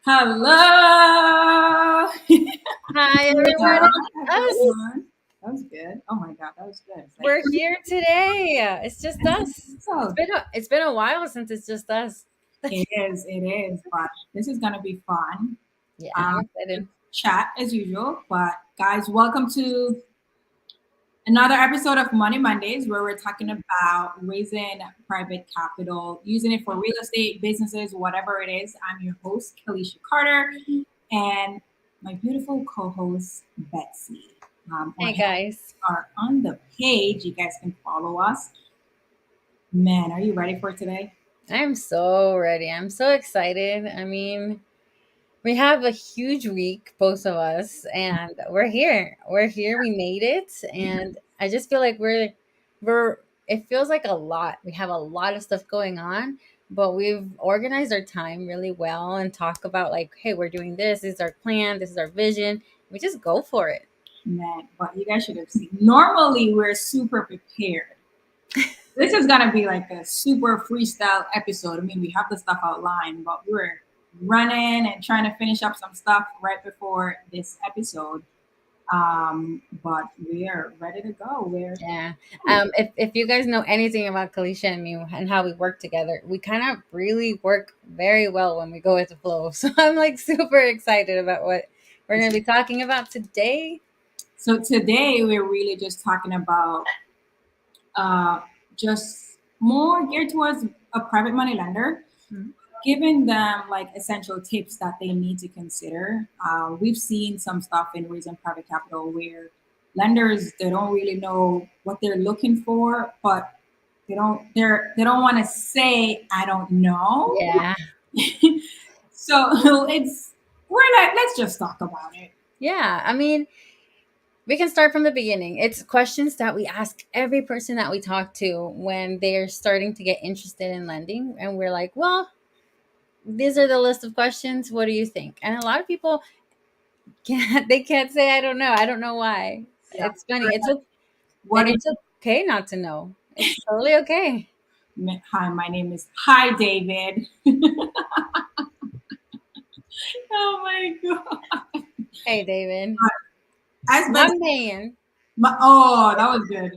Hello. Hi, everyone. It's us. That was good. Oh my god, that was good. We're here today. It's just us. So It's been a while since it's just us. it is. But this is gonna be fun. Yeah, I'm Um, excited. Chat as usual. But guys, welcome to another episode of Money Mondays, where we're talking about raising private capital, using it for real estate, businesses, whatever it is. I'm your host, Kalisha Carter, and my beautiful co-host, Betzy. Our Hey, handles guys. are on the page. You guys can follow us. Man, are you ready for today? I'm so ready. I'm so excited. I mean, we have a huge week, both of us, and we're here. We're here. We made it, and I just feel like we're. It feels like a lot. We have a lot of stuff going on, but we've organized our time really well and talk about like, hey, we're doing this. This is our plan. This is our vision. We just go for it. Man, but you guys should have seen. Normally, we're super prepared. This is gonna be like a super freestyle episode. I mean, we have the stuff outlined, but we're running and trying to finish up some stuff right before this episode. But we are ready to go. Yeah. If you guys know anything about Kalisha and me and how we work together, we kind of really work very well when we go with the flow. So I'm like super excited about what we're going to be talking about today. So today we're really just talking about uh, just more geared towards a private money lender, Mhm. giving them like essential tips that they need to consider. We've seen some stuff in raising private capital where lenders they don't really know what they're looking for, but they don't want to say I don't know. Yeah. So it's we're like let's just talk about it. Yeah. I mean, we can start from the beginning. It's questions that we ask every person that we talk to when they're starting to get interested in lending. And we're like, well, these are the list of questions. What do you think? And a lot of people can't say I don't know. I don't know why. Yeah. It's funny. What do It's okay not to know. It's totally okay. Hi, my name is Hi David. Oh my god. Hey, David. As My best man. oh, that was good.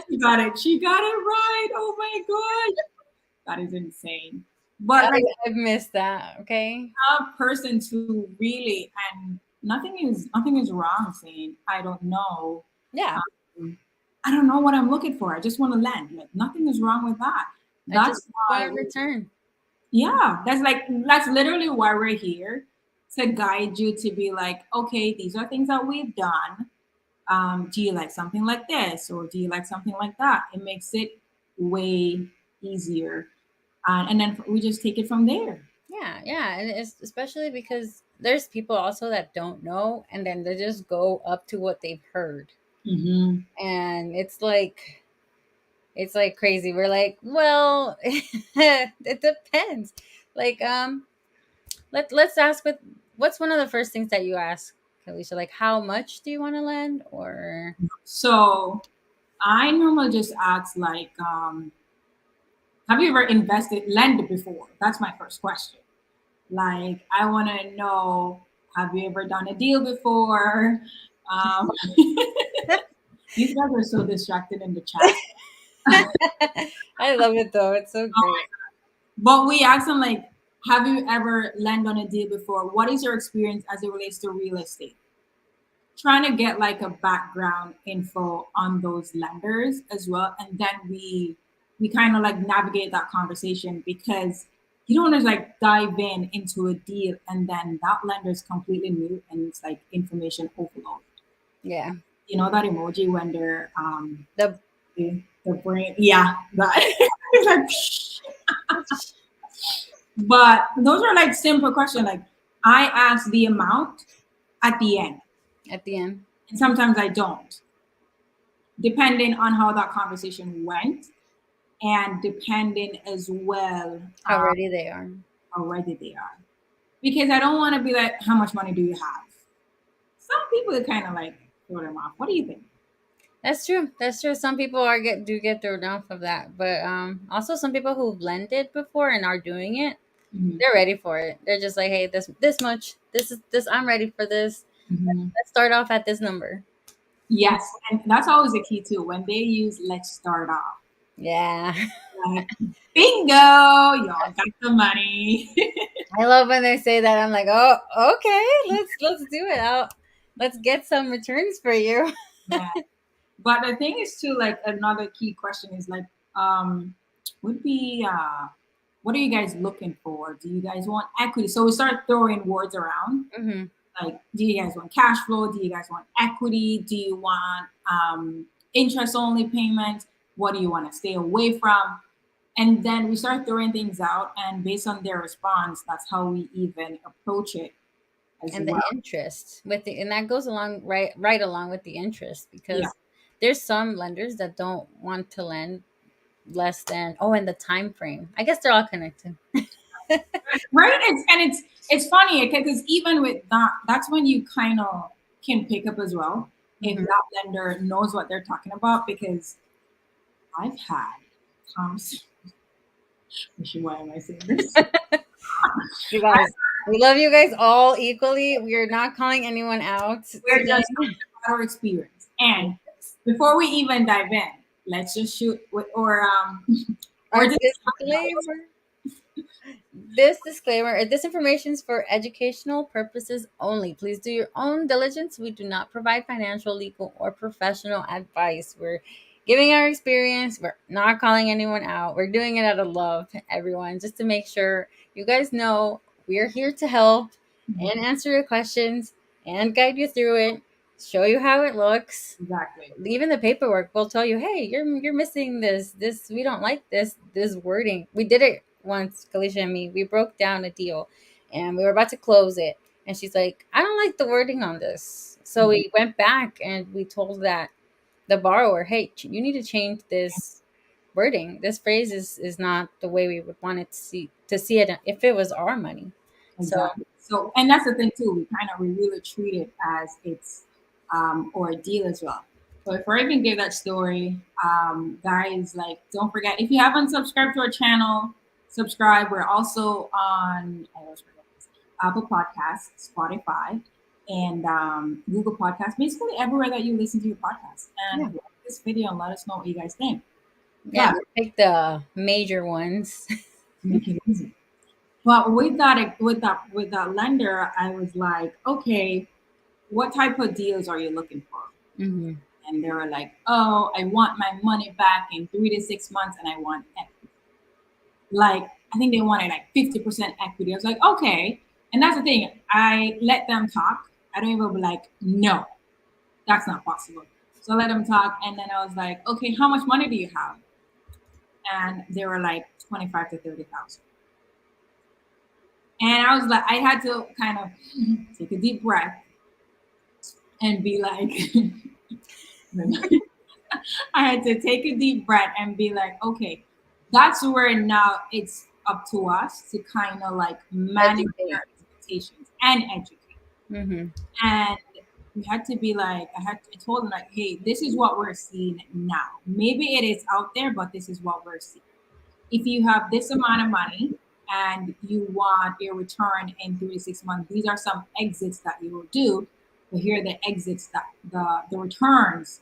She got it. She got it right. Oh my god. That is insane. But like I've missed that. Okay. a person to really and nothing is wrong saying I don't know. Yeah. Um, I don't know what I'm looking for. I just want to land. Like nothing is wrong with that. I just That's want why to return. yeah, that's literally why we're here to guide you to be like, okay, these are things that we've done. Do you like something like this or do you like something like that? It makes it way easier, and then we just take it from there. Yeah. Yeah. And it's especially because there's people also that don't know and then they just go up to what they've heard. Hmm. And it's like crazy. We're like, well, it depends. Like, let's ask what's one of the first things that you ask, Kalisha? Like, how much do you want to lend, or So I normally just ask like, have you ever invested lend before? That's my first question. Like, I want to know, have you ever done a deal before? Um, these guys are so distracted in the chat. I love it though. It's so great. But we asked them like, have you ever lend on a deal before? What is your experience as it relates to real estate? Trying to get like a background info on those lenders as well, and then we kind of like navigate that conversation because you don't want to like dive in into a deal and then that lender is completely new and it's like information overload. Yeah. You know that emoji when they're The the brain, yeah, that it's like but those are like simple questions. Like I ask the amount at the end, at the end, and sometimes I don't, depending on how that conversation went, and depending as well how ready they are. how ready they are. Because I don't want to be like, how much money do you have? Some people people kind of like throw them off. What do you think? That's true. That's true. Some people are get do get thrown off of that, but also some people who've blended before and are doing it, Mhm. they're ready for it. They're just like, hey, this much. This is this. I'm ready for this. Mhm. Let's start off at this number. Yes, and that's always a key too. When they use "let's start off," Yeah. like bingo, y'all got the money. I love when they say that. I'm like, oh, okay, let's do it. Let's get some returns for you. Yeah, but the thing is too, like another key question is like, um, would be what are you guys looking for? Do you guys want equity? So we start throwing words around. Hmm. Like, do you guys want cash flow? Do you guys want equity? Do you want interest only payments? What do you want to stay away from? And then we start throwing things out, and based on their response, that's how we even approach it as And the well. interest with the and that goes along right along with the interest Yeah, because there's some lenders that don't want to lend less than and the time frame. I guess they're all connected. right. It's funny because even with that, that's when you kind of can pick up as well if Hmm. that lender knows what they're talking about. Because I've had conversations. Why am I saying this? You guys, we love you guys all equally. We are not calling anyone out We're today. just talking about our experience. And before we even dive in, let's just shoot with, or Our just disclaimer. This information is for educational purposes only. Please do your own diligence. We do not provide financial, legal, or professional advice. We're giving our experience. We're not calling anyone out. We're doing it out of love, everyone, just to make sure you guys know we're here to help and answer your questions and guide you through it, show you how it looks. exactly. Even the paperwork will tell you, hey, you're missing this, we don't like this wording. We did it once, Kalisha and me. We broke down a deal and we were about to close it, and she's like, I don't like the wording on this. So Mhm. we went back and we told that the borrower, hey, you need to change this wording. This phrase is not the way we would want it to see it if it was our money. So Exactly. So, and that's the thing too. We really treat it as its ordeal as well. So before I even give that story, guys, like don't forget if you haven't subscribed to our channel, subscribe. We're also on I always forget this, Apple Podcasts, Spotify, and Google Podcasts. Basically everywhere that you listen to your podcast. And yeah, like this video and let us know what you guys think. yeah, But we picked the major ones. to make it easy. But with that lender, I was like, okay, what type of deals are you looking for? Hmm. And they were like, oh, I want my money back in 3 to 6 months, and I want equity. Like I think they wanted like 50% equity. I was like, okay. And that's the thing. I let them talk. I don't even be like, no, that's not possible. So I let them talk, and then I was like, okay, how much money do you have? And they were like 25 to 30,000. And I was like, I had to kind of take a deep breath and be like, I had to take a deep breath and be like, okay, that's where now it's up to us to kind of like manage Educate. their expectations and educate. Hmm. And we had to be like, I told them like, hey, this is what we're seeing now. Maybe it is out there, but this is what we're seeing. If you have this amount of money and you want a return in 3 to 6 months, these are some exits that you will do. But here are the exits that the returns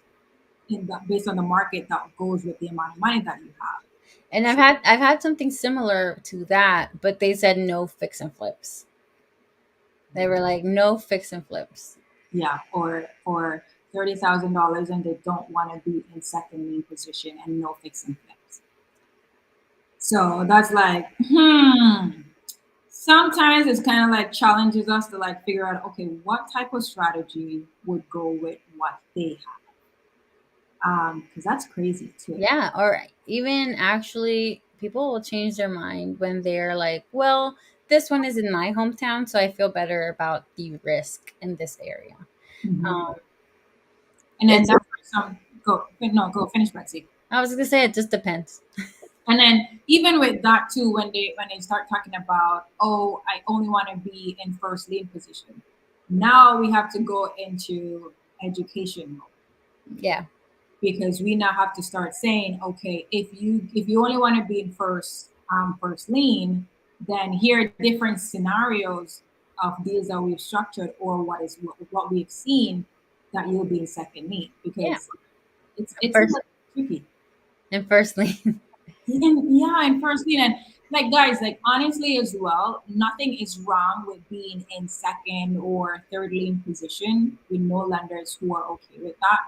based on the market that goes with the amount of money that you have. And I've had something similar to that, but they said no fix and flips. They were like no fix and flips. Yeah, or for $30,000 and they don't want to be in second lien position and no fix and flips. So that's like, sometimes it's kind of like challenges us to like figure out, okay, what type of strategy would go with what they have. Because that's crazy too. Yeah, or even actually people will change their mind when they're like, well, this one is in my hometown, so I feel better about the risk in this area. Mhm. Um, And then it's that's where some go, no, go finish, Betsy. I was gonna say it just depends. And then even with that too, when they start talking about, oh, I only want to be in first lane position. Now we have to go into education mode Yeah. because we now have to start saying, okay, if you only want to be in first lien, then here are different scenarios of deals that we've structured or what we've seen that you'll be in second lien Yeah. because it's a First little tricky. and firstly. And yeah, and firstly, and like guys, like honestly as well, nothing is wrong with being in second or third lane position with no lenders who are okay with that.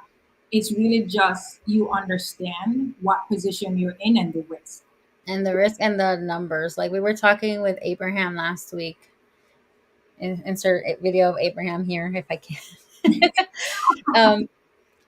It's really just you understand what position you're in and the risk. And the risk and the numbers. Like we were talking with Abraham last week. Insert a video of Abraham here if I can. um,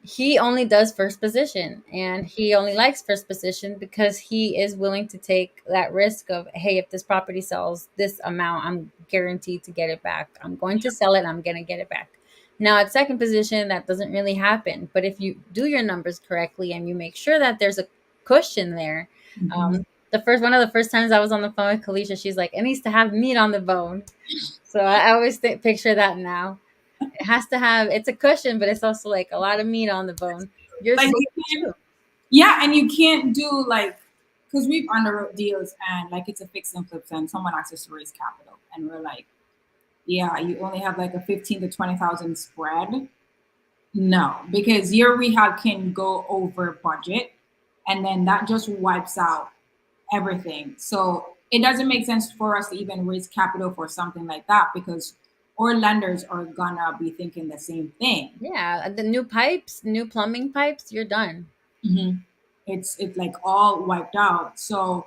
he only does first position, and he only likes first position because he is willing to take that risk of, hey, if this property sells this amount, I'm guaranteed to get it back. I'm going to sell it, I'm going to get it back. Now at second position, that doesn't really happen, but if you do your numbers correctly and you make sure that there's a cushion there. Mhm. The first one of the first times I was on the phone with Kalisha, she's like, it needs to have meat on the bone. So I always picture that now. It has to have, it's a cushion, but it's also like a lot of meat on the bone. Yours Like is you too. can't, yeah, and you can't do like because we've underwrote deals and like it's a fix and flips and someone asks us to raise capital and we're like, yeah, you only have like a 15 to 20,000 spread. No, because your rehab can go over budget and then that just wipes out everything. So it doesn't make sense for us to even raise capital for something like that because our lenders are gonna be thinking the same thing. Yeah, the new pipes, new plumbing pipes, you're done. Mhm. It's like all wiped out. So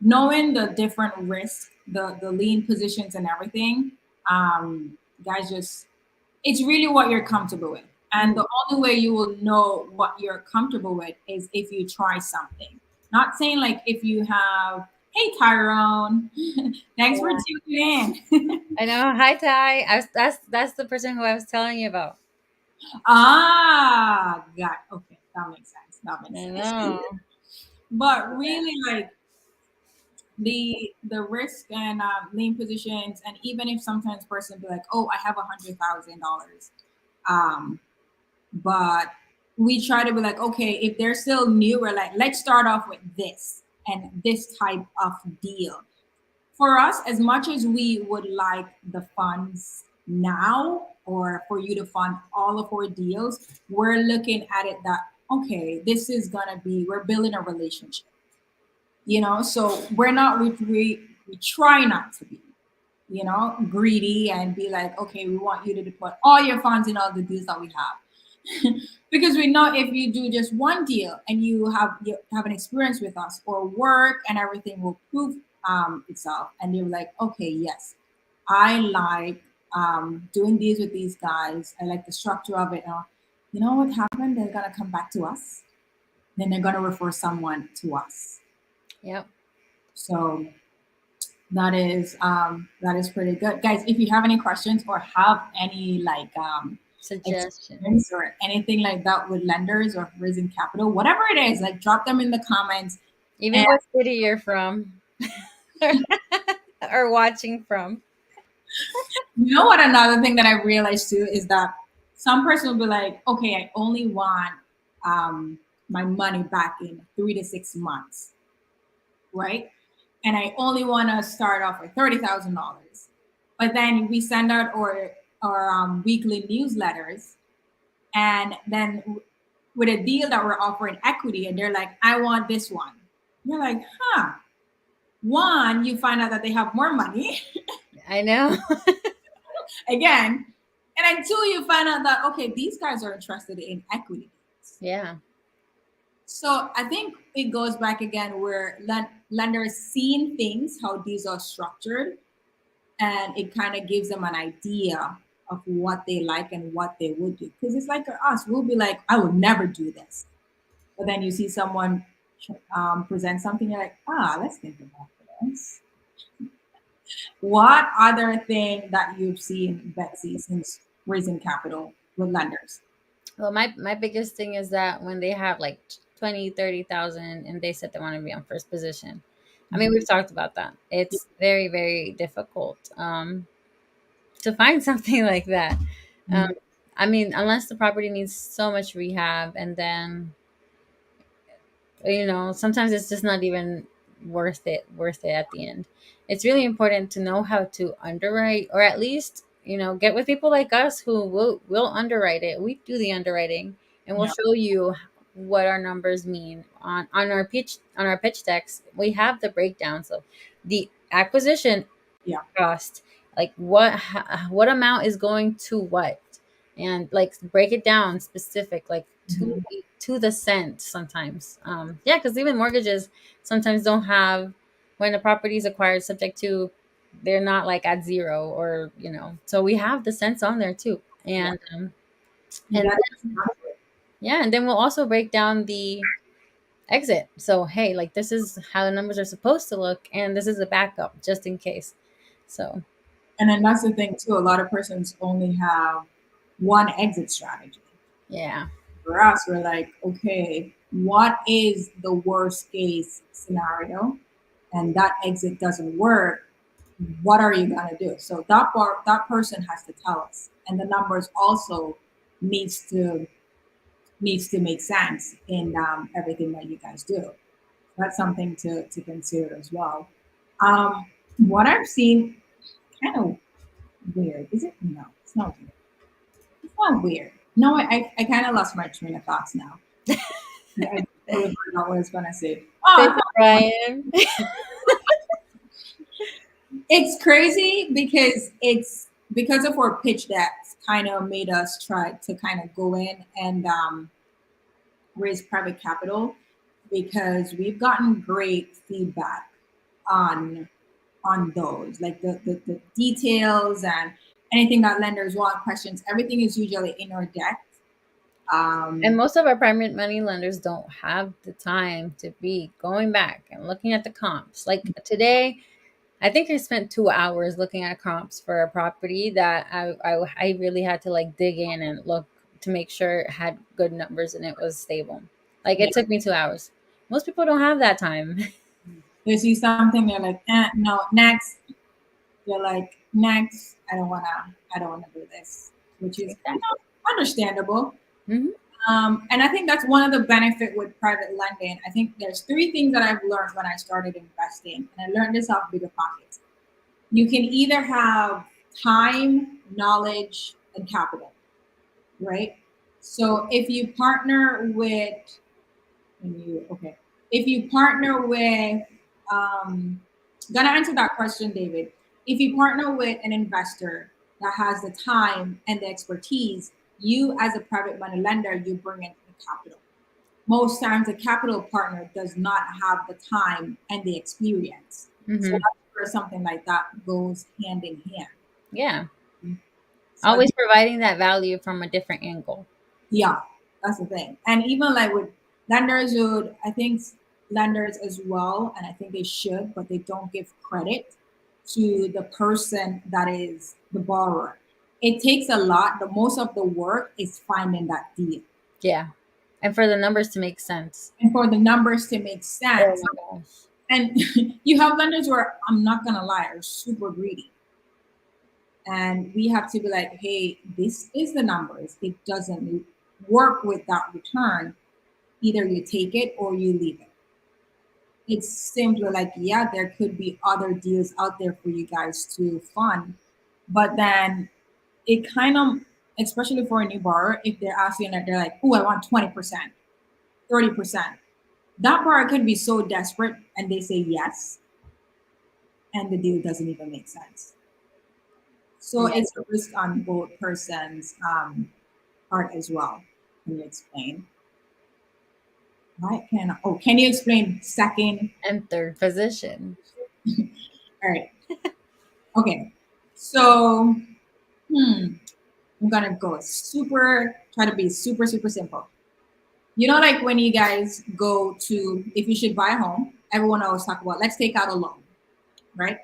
knowing the different risks, the lean positions and everything, guys, just it's really what you're comfortable with. And Mhm. the only way you will know what you're comfortable with is if you try something. Not saying like if you have, hey Tyrone, thanks for Yeah. tuning in. I know. Hi, Ty. That's the person who I was telling you about. Got okay, that makes sense. That makes I sense. know. But really, like the risk and lean positions, and even if sometimes person be like, oh, I have $100,000, um, but we try to be like, okay, if they're still new, we're like, let's start off with this and this type of deal. For us, as much as we would like the funds now or for you to fund all of our deals, we're looking at it that, okay, this is gonna be, we're building a relationship, so we're not, we try not to be, greedy and be like, okay, we want you to put all your funds in all the deals that we have. Because we know if you do just one deal and you have an experience with us or work and everything will prove itself, and you're like, okay, yes, I like doing these with these guys. I like the structure of it. You know what happened? They're gonna come back to us. Then they're gonna refer someone to us. Yep. So that is pretty good, guys. If you have any questions or have any like Suggestion. experience or anything like that with lenders or raising capital, whatever it is, like drop them in the comments. Even And what city you're from or watching from. you know what? Another thing that I realized too is that some person will be like, okay, I only want my money back in 3 to 6 months, right? And I only want to start off with $30,000. But then we send out our weekly newsletters, and then with a deal that we're offering equity, and they're like, I want this one. You're like, huh. One, you find out that they have more money I know. again. And then two, you find out that, okay, these guys are interested in equity deals. Yeah. So I think it goes back again where lenders seeing things, how these are structured, and it kind of gives them an idea of what they like and what they would do. Because it's like us, we'll be like, I would never do this. But then you see someone present something, you're like, let's think about this. What other thing that you've seen, Betsy, since raising capital with lenders? Well, my biggest thing is that when they have like 20, 30,000 and they said they want to be on first position. I mean, Mhm. we've talked about that. It's very, very difficult. to find something like that. Um, Mm, I mean, unless the property needs so much rehab, and then sometimes it's just not even worth it at the end. It's really important to know how to underwrite, or at least get with people like us who will underwrite it. We do the underwriting, and we'll yeah, show you what our numbers mean on our pitch decks. We have the breakdowns of the acquisition yeah. cost, like what amount is going to what, and like break it down specific, like Mhm. to the cent sometimes. Yeah, because even mortgages sometimes don't have, when the property is acquired subject to, they're not like at zero, or so we have the cents on there too. Yeah, you And got to. yeah, and then we'll also break down the exit. So hey, like this is how the numbers are supposed to look, and this is a backup just in case. So And then that's the thing too. A lot of persons only have one exit strategy. yeah. For us, we're like, okay, what is the worst case scenario? And that exit doesn't work. What are you gonna do? So that person has to tell us, and the numbers also needs to needs to make sense in everything that you guys do. That's something to consider as well. What I've seen, kind of weird. Is it? No, it's not weird. It's not weird. No, I kind of lost my train of thoughts now. I totally forgot what I was going to say. Thank Oh, you, Brian. it's crazy because it's because of our pitch decks kind of made us try to kind of go in and raise private capital because we've gotten great feedback on those, like the details and anything that lenders want, questions, everything is usually in our deck. And Um, most of our private money lenders don't have the time to be going back and looking at the comps. Like today, I think I spent 2 hours looking at comps for a property that I really had to like dig in and look to make sure it had good numbers and it was stable. Like yeah, it took me 2 hours. Most people don't have that time. they see something, they're like, no, next. They're like, next. I don't wanna do this, which is Exactly. understandable. Hmm. And I think that's one of the benefit with private lending. I think there's three things that I've learned when I started investing, and I learned this off Bigger Pockets. You can either have time, knowledge, and capital, right? So if you partner with, if you partner with, gonna answer that question, David. If you partner with an investor that has the time and the expertise, you as a private money lender, you bring in the capital. Most times, the capital partner does not have the time and the experience. So Hmm. that's where something like that goes hand in hand. Yeah. So I Always think, providing that value from a different angle. yeah, that's the thing. And even like with lenders, would I think lenders as well, and I think they should, but they don't give credit to the person that is the borrower. It takes a lot. The most of the work is finding that deal. Yeah. And for the numbers to make sense. And for the numbers to make Oh sense. my gosh. And you have lenders where I'm not gonna lie, are super greedy. And we have to be like, hey, this is the numbers. It doesn't work with that return. Either you take it or you leave it. It's simply like, yeah, there could be other deals out there for you guys to fund. But then it kind of, especially for a new borrower, if they're asking that, they're like, oh, I want 20%, 30%. That borrower could be so desperate and they say yes, and the deal doesn't even make sense. So Yeah. it's a risk on both persons' part as well. Can you explain? Right? Can you explain second? And third position. All right. Okay. So, hmm, I'm gonna go try to be super simple. You know, like when you guys go to, if you should buy a home, everyone always talk about, let's take out a loan, right?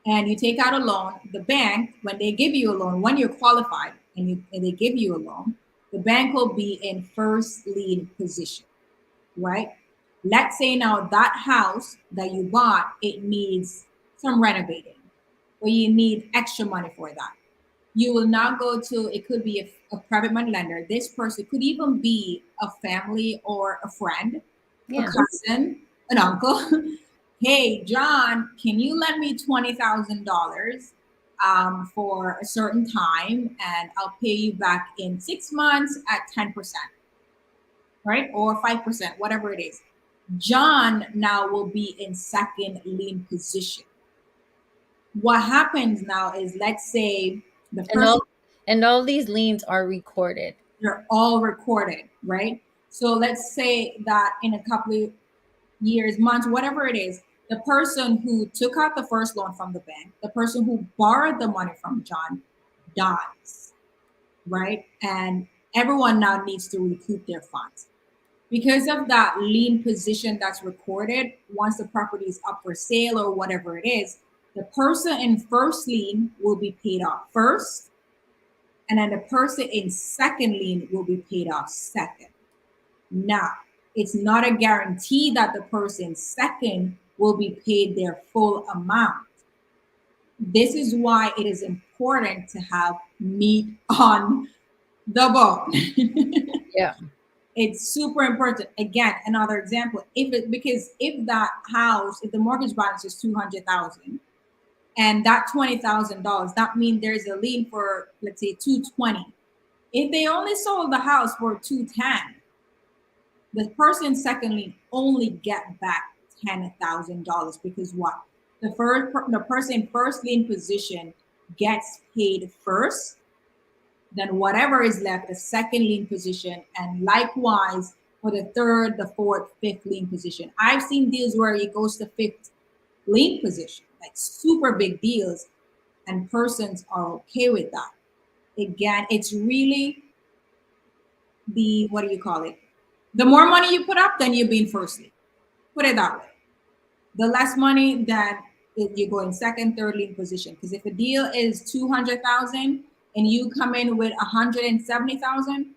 And you take out a loan, the bank, when they give you a loan, when you're qualified and they give you a loan, the bank will be in first lead position, right? Let's say now that house that you bought, it needs some renovating. or you need extra money for that. You will not go to, it could be a private money lender. This person could even be a family or a friend, a Yeah. cousin, an uncle. Hey, John, can you lend me $20,000 for a certain time and I'll pay you back in 6 months at 10%, right? Or 5%, whatever it is. John now will be in second lien position. What happens now is, let's say the And person, all these liens are recorded. they're all recorded, right? So let's say that in a couple of years, months, whatever it is, the person who took out the first loan from the bank, the person who borrowed the money from John dies, right? And everyone now needs to recoup their funds. Because of that lien position that's recorded, once the property is up for sale or whatever it is, the person in first lien will be paid off first, and then the person in second lien will be paid off second. Now, it's not a guarantee that the person second will be paid their full amount. This is why it is important to have meat on the bone. Yeah. It's super important. Again, another example. If it because if that house, if the mortgage balance is 200,000 and that $20,000, that means there's a lien for, let's say, 220. If they only sold the house for 210, the person secondly only get back $10,000 because what? The person first lien position gets paid first, then whatever is left, the second lien position, and likewise for the third, the fourth, fifth lien position. I've seen deals where it goes to fifth lien position, like super big deals, and persons are okay with that. Again, it's really the, what do you call it? The more money you put up, then you're being first lien. Put it that way. The less money that you go in second, third lien position. Because if a deal is 200,000 and you come in with 170,000,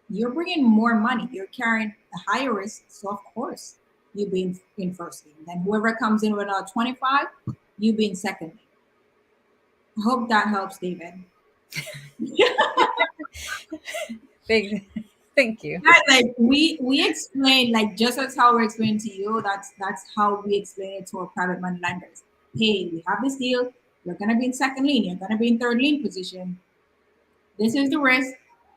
you're bringing more money. You're carrying a higher risk, so of course you be in first lien. Then whoever comes in with a 25, you be in second lien. I hope that helps, David. Big. Thank you. Yeah, like we explain, like just as how we're explaining to you, that's how we explain it to our private money lenders. Hey, we have this deal. You're gonna be in second lien. You're gonna be in third lien position. This is the risk.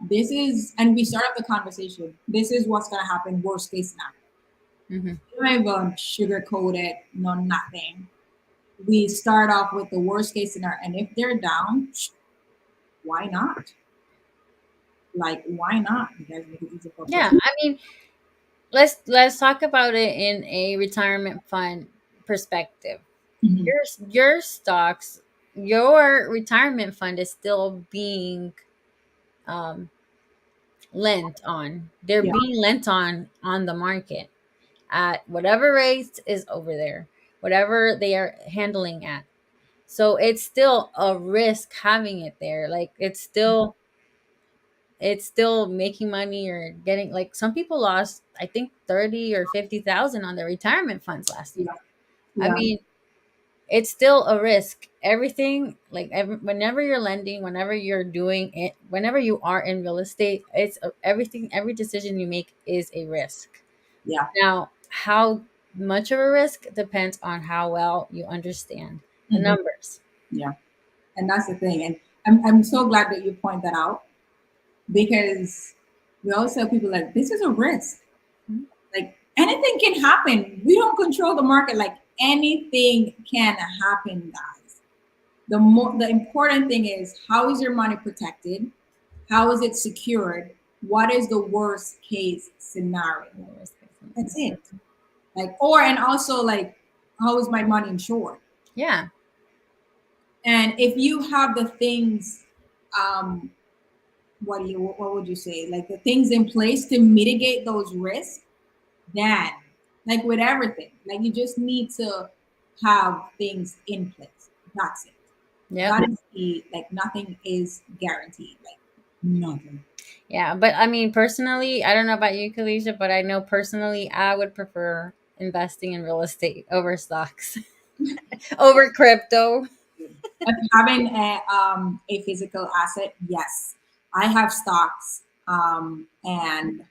This is, and we start up the conversation. This is what's gonna happen. Worst case scenario. Hmm. We don't even sugarcoat it. No, nothing. We start off with the worst case scenario, and if they're down, why not? Like, why not? You guys make it easy for Yeah. person. I mean, let's talk about it in a retirement fund perspective. Mhm. Your stocks, your retirement fund is still being um, lent on. They're Yeah, being lent on the market at whatever rate is over there, whatever they are handling at. So it's still a risk having it there. Like it's still making money or getting, like, some people lost, I think, 30 or 50,000 on their retirement funds last year. yeah, I yeah. mean, it's still a risk. Everything, like, whenever you're lending, whenever you're doing it, whenever you are in real estate, everything, every decision you make is a risk. Yeah. Now, how much of a risk depends on how well you understand the Mhm. numbers. Yeah. And that's the thing. And I'm so glad that you point that out because we always tell people like this is a risk. Mhm. Like anything can happen. We don't control the market. Like anything can happen, guys. The important thing is how is your money protected? How is it secured? What is the worst case scenario? That's it. Like or and also like how is my money insured? Yeah. And if you have the things, um, what would you say? Like the things in place to mitigate those risks, then like with everything, like you just need to have things in place. That's it. Yep. That is the like nothing is guaranteed. Like nothing. Yeah, but I mean, personally, I don't know about you, Kalisha, but I know personally I would prefer investing in real estate over stocks, over crypto. If having a physical asset, yes, I have stocks, and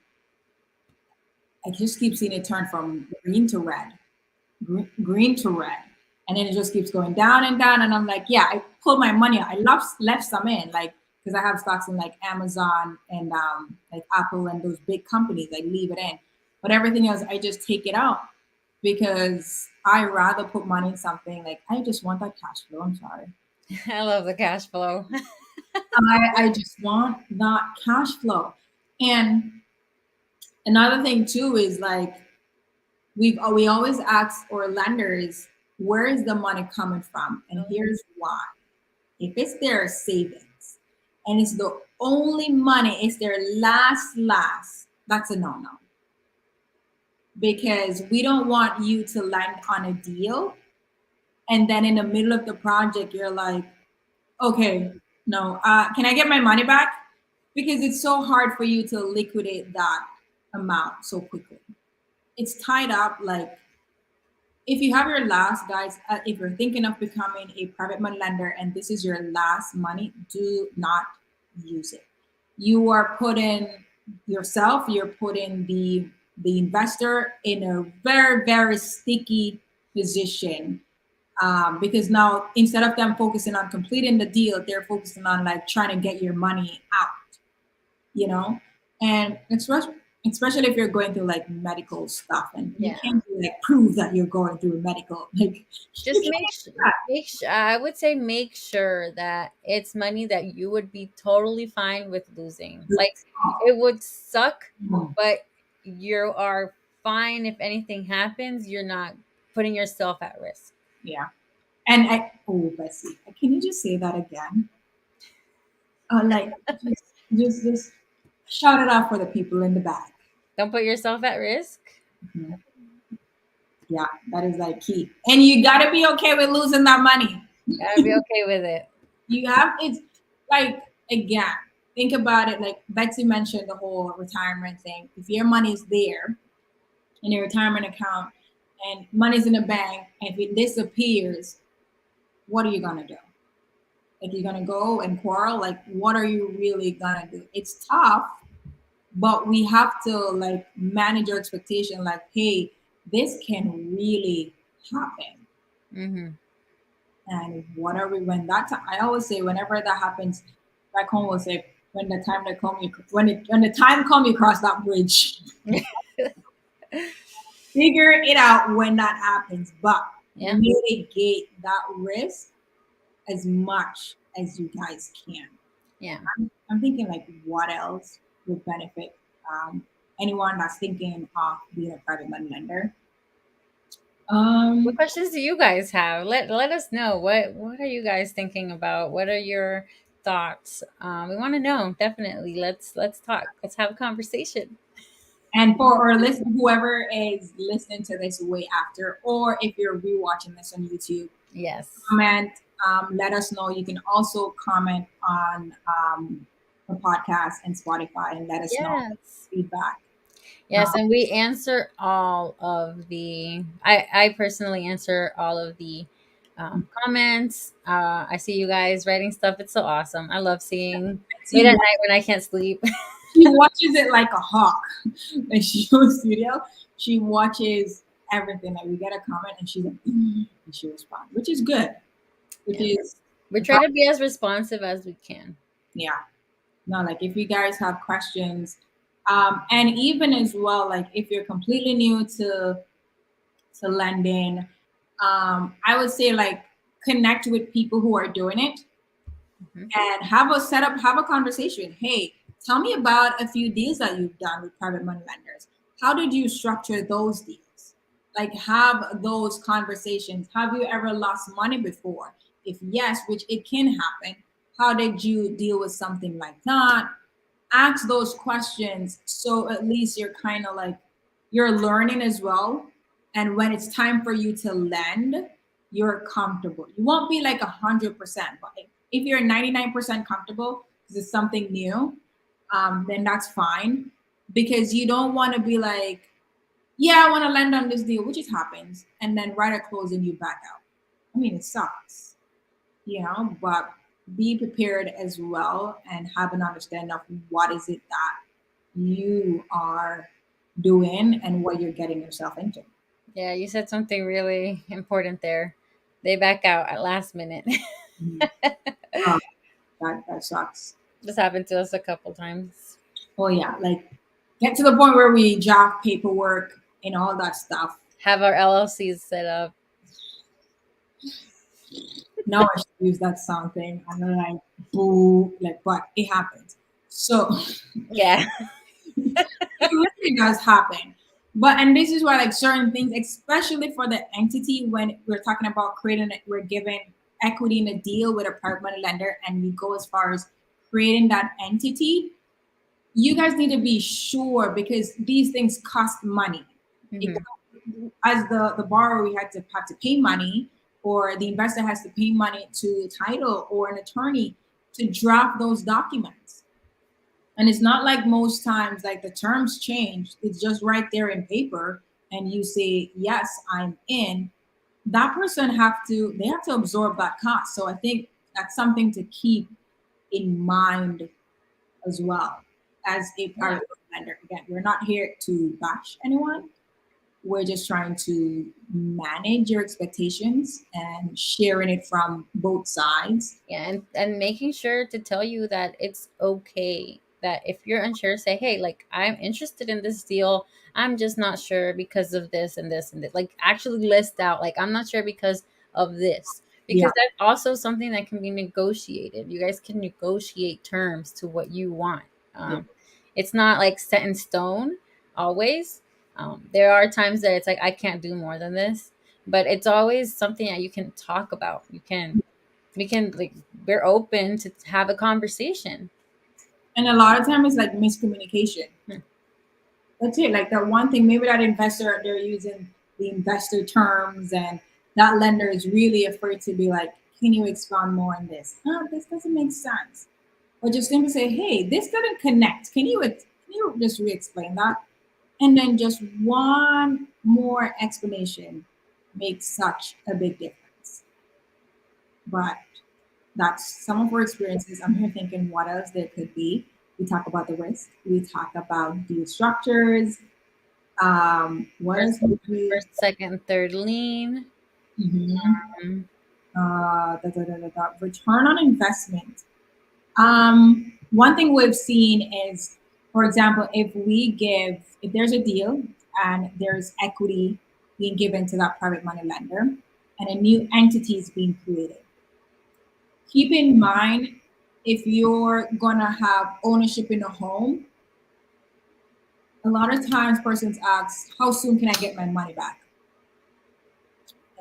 I just keep seeing it turn from green to red, green to red, and then it just keeps going down and down. And I'm like, yeah, I pulled my money out. I left some in, like, because I have stocks in like Amazon and like Apple and those big companies. I leave it in, but everything else I just take it out because I rather put money in something like I just want that cash flow. I'm sorry. I love the cash flow. I just want that cash flow. And another thing too is like we always ask our lenders, where is the money coming from? And here's why. If it's their savings and it's the only money, it's their last, that's a no-no. Because we don't want you to land on a deal and then in the middle of the project you're like, okay, no, can I get my money back? Because it's so hard for you to liquidate that amount so quickly. It's tied up. Like, if you have your last, guys, if you're thinking of becoming a private money lender and this is your last money, do not use it. You are putting yourself, you're putting the investor in a very sticky position, because now instead of them focusing on completing the deal, they're focusing on like trying to get your money out, you know. And especially if you're going through like medical stuff and you Yeah. can't like prove that you're going through medical, like you Just can't do that. I would say make sure that it's money that you would be totally fine with losing. Like, it would suck, Mm, but you are fine if anything happens. You're not putting yourself at risk. yeah. And oh, Bessie, can you just say that again? Like, just shout it out for the people in the back. Don't put yourself at risk. Mhm. Yeah, that is like key. And you got to be okay with losing that money. Gotta be okay with it. You have, it's like, again, think about it. Like Betsy mentioned the whole retirement thing. If your money is there in your retirement account and money's in the bank, and if it disappears, what are you gonna do? Like, you're gonna go and quarrel? Like, what are you really gonna do? It's tough, but we have to like manage our expectation. Like, hey, this can really happen. Hmm. And what are we when that time? I always say whenever that happens, back home will say when the time that come you when the time come you cross that bridge, figure it out when that happens. But Yeah. mitigate that risk as much as you guys can. Yeah. I'm thinking like what else would benefit anyone that's thinking of being a private money lender. What Um, questions do you guys have? Let us know. What are you guys thinking about? What are your thoughts? We want to know. Definitely. Let's talk. Let's have a conversation. And for our listen, whoever is listening to this way after, or if you're rewatching this on YouTube, Yes. comment. Let us know. You can also comment on the podcast and Spotify, and let us know Yes. feedback. Yes, and we answer all of the. I personally answer all of the comments. I see you guys writing stuff. It's so awesome. I love seeing late She at night when I can't sleep. she watches it like a hawk. Like, she goes studio, she watches everything. Like, we get a comment, and she's like, and she responds, which is good. Which Yeah, is we try to be as responsive as we can. yeah. No, like if you guys have questions, and even as well, like if you're completely new to lending, I would say like connect with people who are doing it Mhm. and have a conversation. Hey, tell me about a few deals that you've done with private money lenders. How did you structure those deals? Like, have those conversations. Have you ever lost money before? If yes, which it can happen, how did you deal with something like that? Ask those questions so at least you're kind of like you're learning as well. And when it's time for you to lend, you're comfortable. You won't be like 100%, but if you're 99% comfortable because it's something new, then that's fine. Because you don't want to be like, yeah, I want to lend on this deal, which just happens, and then right at closing you back out. I mean, it sucks. but be prepared as well and have an understanding of what is it that you are doing and what you're getting yourself into. Yeah, you said something really important there. They back out at last minute. Mhm. Uh, that sucks. This happened to us a couple times. Oh yeah, like get to the point where we draft paperwork and all that stuff. Have our LLCs set up. Now I should use that sound thing. I'm not like boo, like, but it happens. So Yeah. it really does happen. But and this is why like certain things, especially for the entity, when we're talking about creating it, we're giving equity in a deal with a private money lender, and we go as far as creating that entity. You guys need to be sure because these things cost money. It, Hmm. as the borrower, we had to have to pay money, or the investor has to pay money to title or an attorney to draft those documents. And it's not like most times like the terms change. It's just right there in paper, and you say yes, I'm in. That person they have to absorb that cost. So I think that's something to keep in mind as well as a Yeah. private lender. Again, we're not here to bash anyone. We're just trying to manage your expectations and sharing it from both sides. Yeah, and making sure to tell you that it's okay. That if you're unsure, say, hey, like I'm interested in this deal. I'm just not sure because of this and this and this. Like actually list out, like I'm not sure because of this. Yeah, Because that's also something that can be negotiated. You guys can negotiate terms to what you want. yeah. It's not like set in stone always. There are times that it's like I can't do more than this, but it's always something that you can talk about. We can like we're open to have a conversation. And a lot of time it's like miscommunication. Hmm. That's it. Like that one thing, maybe that investor, they're using the investor terms, and that lender is really afraid to be like, can you expound more on this? Oh, this doesn't make sense. Or just simply say, hey, this doesn't connect. Can you just re-explain that? And then just one more explanation makes such a big difference. But that's some of our experiences. I'm here thinking what else there could be. We talk about the risk. We talk about deal structures. What First, else would we? first, second, third lien. Mhm. Um, Return on investment. One thing we've seen is, for example, if there's a deal and there's equity being given to that private money lender and a new entity is being created, keep in mind if you're gonna have ownership in a home, a lot of times persons ask, how soon can I get my money back?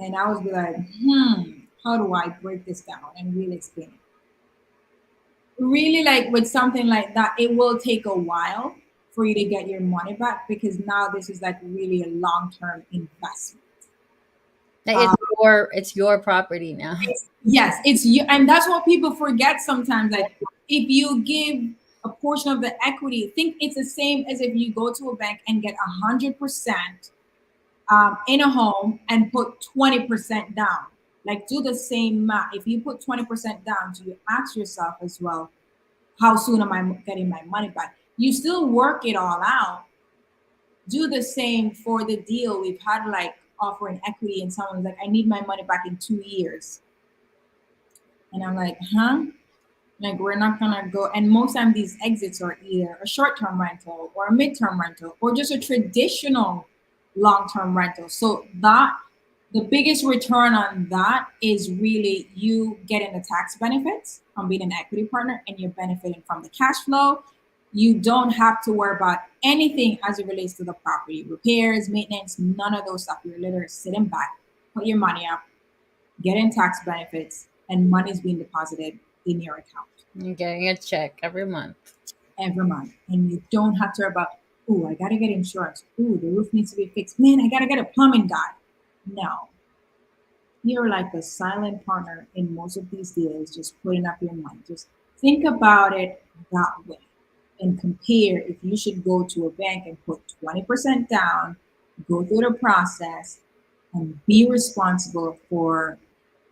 And I was be like, how do I break this down and really explain it? Really, like with something like that, it will take a while for you to get your money back because now this is like really a long-term investment. like Uh, it's your property now. yes, it's you, and that's what people forget sometimes. Like if you give a portion of the equity, think it's the same as if you go to a bank and get 100% in a home and put 20% down. Like do the same math. If you put 20% down, so you ask yourself as well, how soon am I getting my money back? You still work it all out. Do the same for the deal. We've had like offering equity, and someone's like, I need my money back in 2 years. And I'm like, huh? Like we're not gonna go. And most time these exits are either a short-term rental or a mid-term rental or just a traditional long-term rental. So that the biggest return on that is really you getting the tax benefits from being an equity partner and you're benefiting from the cash flow. You don't have to worry about anything as it relates to the property, repairs, maintenance, none of those stuff. You're literally sitting back, put your money up, getting tax benefits, and money's being deposited in your account You're getting a check every month. every month. And you don't have to worry about, oh, I gotta get insurance. Oh, the roof needs to be fixed. Man, I gotta get a plumbing guy. No, you're like a silent partner in most of these deals, just putting up your money. Just think about it that way and compare if you should go to a bank and put 20% down, go through the process, and be responsible for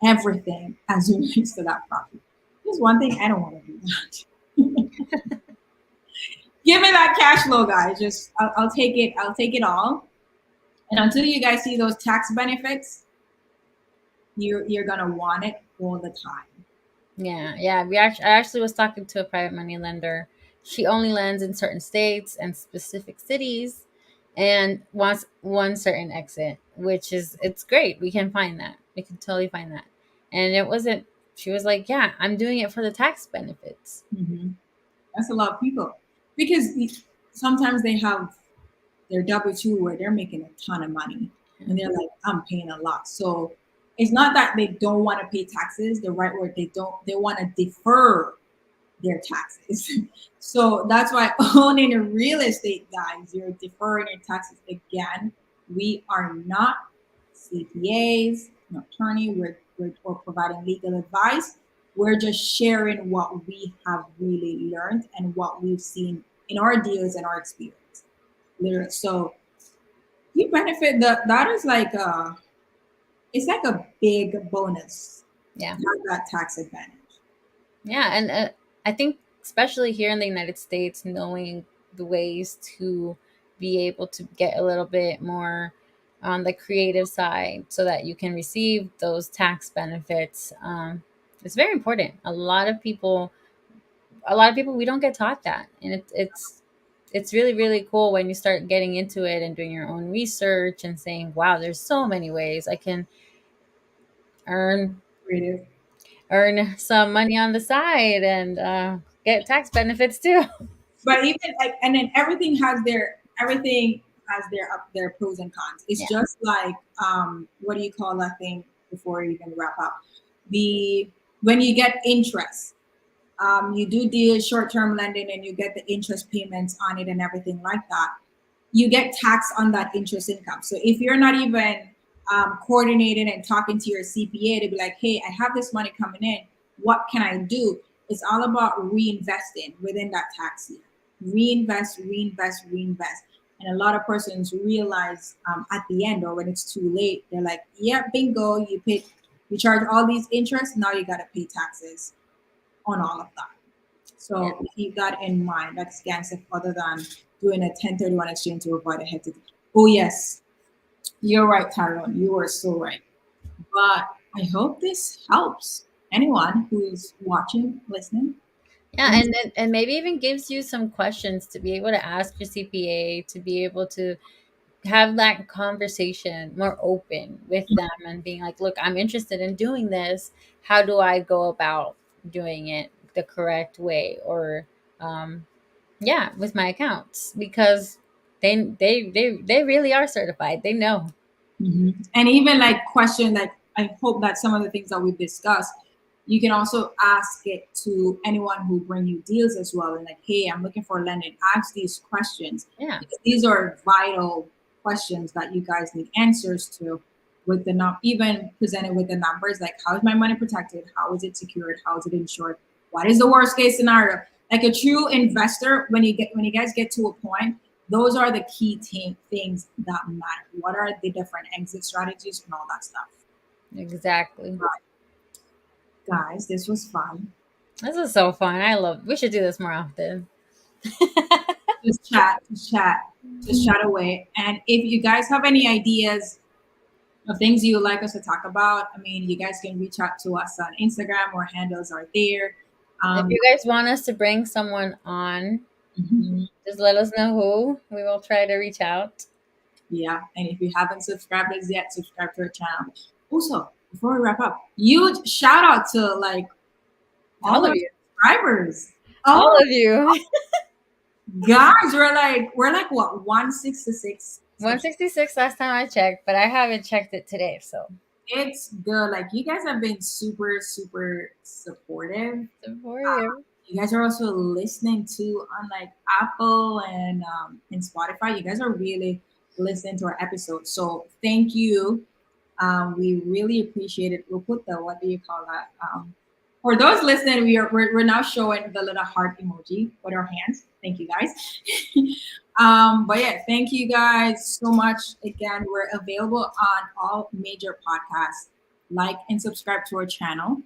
everything as it relates to that property. There's one thing I don't want to do that. Give me that cash flow, guys. Just I'll take it. I'll take it all. And until you guys see those tax benefits, you're gonna want it all the time. Yeah, yeah. I actually was talking to a private money lender. She only lends in certain states and specific cities, and wants one certain exit, which is it's great. We can find that. We can totally find that. And it wasn't. She was like, "Yeah, I'm doing it for the tax benefits." Hmm. That's a lot of people because sometimes they have their W-2 where they're making a ton of money and they're like, I'm paying a lot. So it's not that they don't want to pay taxes. The right word, they want to defer their taxes. So that's why owning a real estate, guys, you're deferring your taxes again. We are not CPAs, no attorney. We're providing legal advice. We're just sharing what we have really learned and what we've seen in our deals and our experience. Literally. So you benefit that is like it's like a big bonus to Yeah. have that tax advantage. Yeah, and I think especially here in the United States, knowing the ways to be able to get a little bit more on the creative side, so that you can receive those tax benefits, it's very important. A lot of people, we don't get taught that, and it's really really cool when you start getting into it and doing your own research and saying, "Wow, there's so many ways I can earn Creative. earn some money on the side and get tax benefits too." But even like, and then everything has their pros and cons. It's Yeah, just like what do you call that thing before you even wrap up? The when you get interest, you do deal short term lending and you get the interest payments on it and everything like that. You get taxed on that interest income. So if you're not even coordinating and talking to your CPA to be like, hey, I have this money coming in, what can I do? It's all about reinvesting within that tax year. Reinvest, reinvest, reinvest. And a lot of persons realize at the end or when it's too late, they're like, yeah, bingo, you charge all these interests, now you got to pay taxes on all of that. yeah, So keep that in mind. That's against if other than doing a 1031 exchange to avoid a hectic. Oh yes, you're right, Tyrone. You are so right. But I hope this helps anyone who's watching, listening. yeah. And maybe even gives you some questions to be able to ask your CPA, to be able to have that conversation more open with them and being like, look, I'm interested in doing this. How do I go about doing it the correct way? Or yeah, with my accounts, because they really are certified. They know. And even like question like I hope that some of the things that we've discussed you can also ask it to anyone who bring you deals as well and like hey I'm looking for lending ask these questions Yeah, because these are vital questions that you guys need answers to with the even presented with the numbers like how is my money protected, how is it secured, how is it insured, what is the worst case scenario, like a true investor when you guys get to a point those are the key things that matter. What are the different exit strategies and all that stuff? exactly. Right. Guys, this was fun. This is so fun. I love. We should do this more often. Just chat away. And if you guys have any ideas of things you would like us to talk about, I mean, you guys can reach out to us on Instagram. Our handles are there. If Um, you guys want us to bring someone on, mhm. just let us know who. We will try to reach out. Yeah, and if you haven't subscribed us yet, subscribe to our channel. Also, before we wrap up, huge shout out to like all All our of you. subscribers. All Oh of you. guys, we're like what 166 subscribers. 166 last time I checked, but I haven't checked it today. So It's good. Like you guys have been super, super supportive. supportive. You guys are also listening to on like Apple and Spotify. You guys are really listening to our episodes. So thank you. We really appreciate it. We'll put the what do you call that? For those listening, we're now showing the little heart emoji with our hands. Thank you guys. But yeah, thank you guys so much. Again, we're available on all major podcasts like and subscribe to our channel.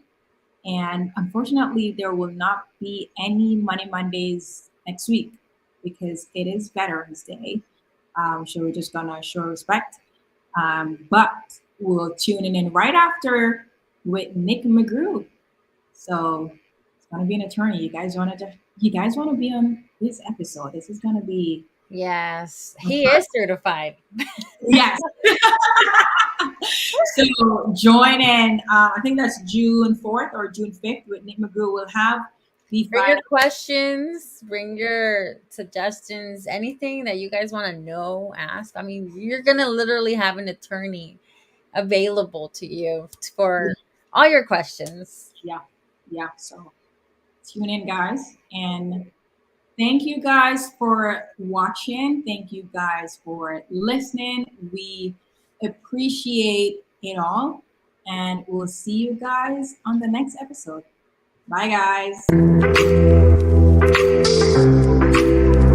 And unfortunately, there will not be any Money Mondays next week because it is Veterans Day. So we're just gonna show respect. But we'll tune in right after with Nick McGrew. So it's gonna be an attorney. You guys wanna be on this episode? This is gonna be Yes, he is certified. yes. So join in. I think that's June 4th or June 5th with Nick McGrew. We'll have the Bring your Friday. questions, bring your suggestions, anything that you guys want to know, ask. I mean, you're going to literally have an attorney available to you for all your questions. Yeah, yeah. So tune in, guys, and thank you guys for watching. Thank you guys for listening. We appreciate it all, and we'll see you guys on the next episode. Bye, guys.